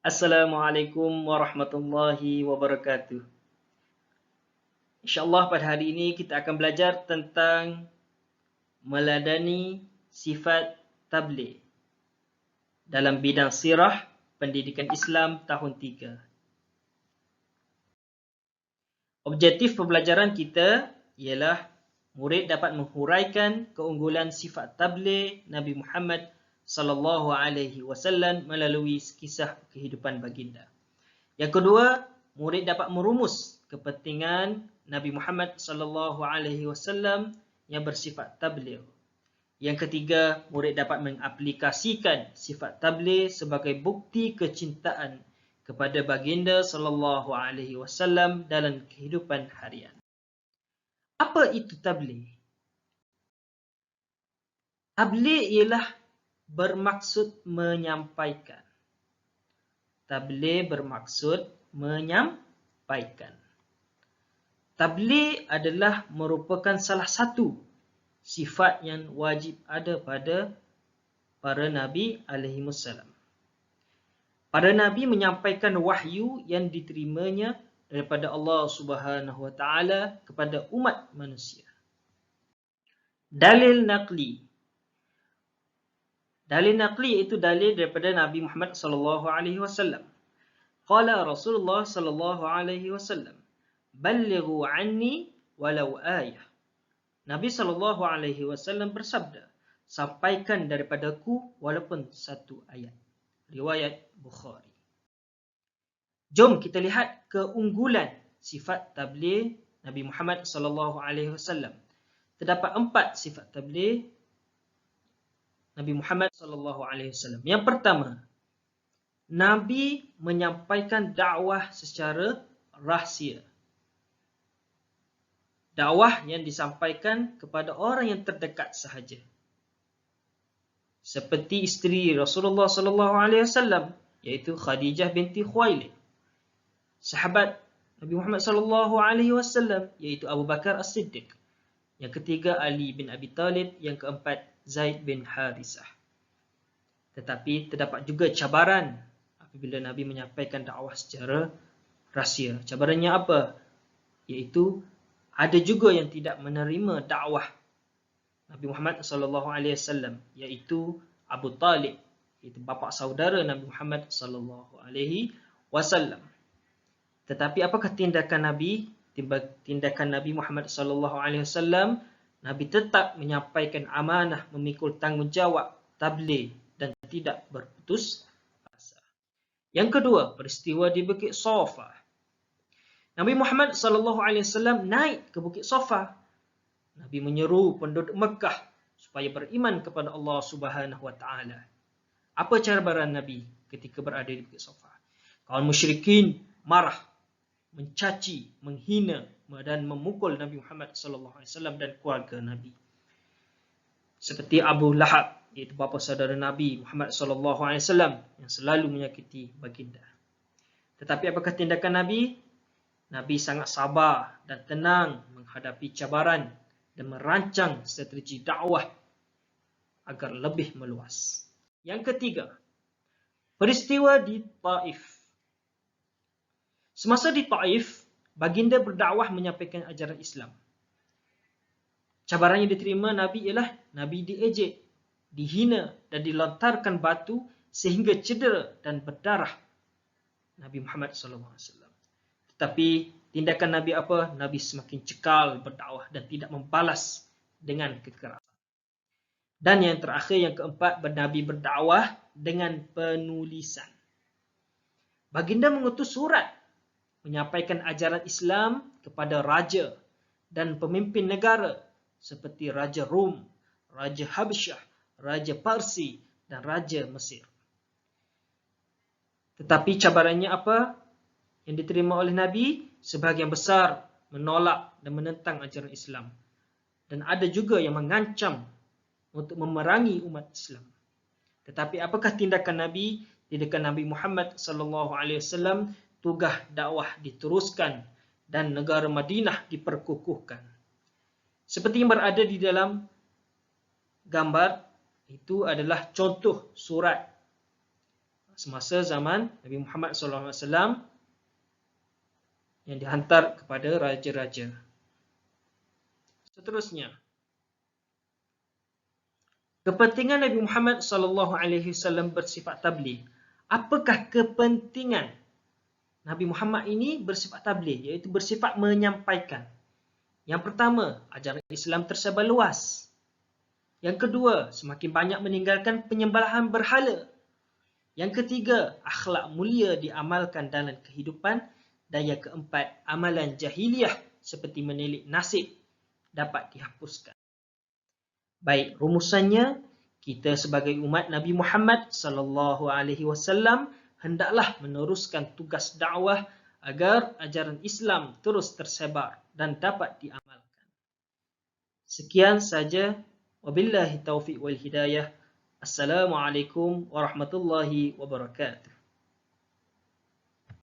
Assalamualaikum warahmatullahi wabarakatuh. InsyaAllah pada hari ini kita akan belajar tentang meladani sifat tabligh dalam bidang sirah pendidikan Islam tahun 3. Objektif pembelajaran kita ialah murid dapat menghuraikan keunggulan sifat tabligh Nabi Muhammad sallallahu alaihi wasallam melalui kisah kehidupan baginda. Yang kedua, murid dapat merumus kepentingan Nabi Muhammad sallallahu alaihi wasallam yang bersifat tabligh. Yang ketiga, murid dapat mengaplikasikan sifat tabligh sebagai bukti kecintaan kepada baginda sallallahu alaihi wasallam dalam kehidupan harian. Apa itu tabligh? Tabligh ialah bermaksud menyampaikan. Tabligh bermaksud menyampaikan. Tabligh adalah merupakan salah satu sifat yang wajib ada pada para Nabi alaihimussalam. Para Nabi menyampaikan wahyu yang diterimanya daripada Allah Subhanahu Wa Taala kepada umat manusia. Dalil naqli. Dalil naqli iaitu dalil daripada Nabi Muhammad sallallahu alaihi wasallam. Qala Rasulullah sallallahu alaihi wasallam, "Ballighu anni walau ayah." Nabi sallallahu alaihi wasallam bersabda, "Sampaikan daripadaku walaupun satu ayat." Riwayat Bukhari. Jom kita lihat keunggulan sifat tabligh Nabi Muhammad sallallahu alaihi wasallam. Terdapat 4 sifat tabligh Nabi Muhammad sallallahu alaihi wasallam. Yang pertama, Nabi menyampaikan dakwah secara rahsia. Dakwah yang disampaikan kepada orang yang terdekat sahaja. Seperti isteri Rasulullah sallallahu alaihi wasallam, iaitu Khadijah binti Khuwailid. Sahabat Nabi Muhammad sallallahu alaihi wasallam, iaitu Abu Bakar As-Siddiq. Yang ketiga Ali bin Abi Talib, yang keempat Zaid bin Harisah. Tetapi terdapat juga cabaran apabila Nabi menyampaikan dakwah secara rahsia. Cabarannya apa? Iaitu ada juga yang tidak menerima dakwah Nabi Muhammad sallallahu alaihi wasallam, iaitu Abu Talib, iaitu bapa saudara Nabi Muhammad sallallahu alaihi wasallam. Tetapi apakah tindakan Nabi? Tindakan Nabi Muhammad sallallahu alaihi wasallam, Nabi tetap menyampaikan amanah, memikul tanggungjawab tabligh dan tidak berputus asa. Yang kedua, peristiwa di Bukit Safa. Nabi Muhammad sallallahu alaihi wasallam naik ke Bukit Safa. Nabi menyeru penduduk Mekah supaya beriman kepada Allah Subhanahu Wa Taala. Apa cabaran Nabi ketika berada di Bukit Safa? Kaum musyrikin marah, mencaci, menghina dan memukul Nabi Muhammad sallallahu alaihi wasallam dan keluarga Nabi. Seperti Abu Lahab, iaitu bapa saudara Nabi Muhammad sallallahu alaihi wasallam, yang selalu menyakiti baginda. Tetapi apakah tindakan Nabi? Nabi sangat sabar dan tenang menghadapi cabaran dan merancang strategi dakwah agar lebih meluas. Yang ketiga, peristiwa di Taif. Semasa di Taif, baginda berdakwah menyampaikan ajaran Islam. Cabaran yang diterima Nabi ialah Nabi diejek, dihina dan dilontarkan batu sehingga cedera dan berdarah Nabi Muhammad SAW. Tetapi tindakan Nabi apa? Nabi semakin cekal berdakwah dan tidak membalas dengan kekerasan. Dan yang terakhir, yang keempat, Nabi berdakwah dengan penulisan. Baginda mengutus surat menyampaikan ajaran Islam kepada raja dan pemimpin negara seperti Raja Rom, Raja Habsyah, Raja Parsi dan Raja Mesir. Tetapi cabarannya apa yang diterima oleh Nabi? Sebahagian besar menolak dan menentang ajaran Islam. Dan ada juga yang mengancam untuk memerangi umat Islam. Tetapi apakah tindakan Nabi? Tindakan Nabi Muhammad sallallahu alaihi wasallam, tugas dakwah diteruskan dan negara Madinah diperkukuhkan. Seperti yang berada di dalam gambar, itu adalah contoh surat semasa zaman Nabi Muhammad SAW yang dihantar kepada raja-raja. Seterusnya, kepentingan Nabi Muhammad SAW bersifat tabligh. Apakah kepentingan Nabi Muhammad ini bersifat tabligh, iaitu bersifat menyampaikan? Yang pertama, ajaran Islam tersebar luas. Yang kedua, semakin banyak meninggalkan penyembelihan berhala. Yang ketiga, akhlak mulia diamalkan dalam kehidupan. Dan yang keempat, amalan jahiliyah seperti menilik nasib dapat dihapuskan. Baik, rumusannya, kita sebagai umat Nabi Muhammad SAW hendaklah meneruskan tugas dakwah agar ajaran Islam terus tersebar dan dapat diamalkan. Sekian saja. Wabillahi taufiq wal hidayah. Assalamualaikum warahmatullahi wabarakatuh.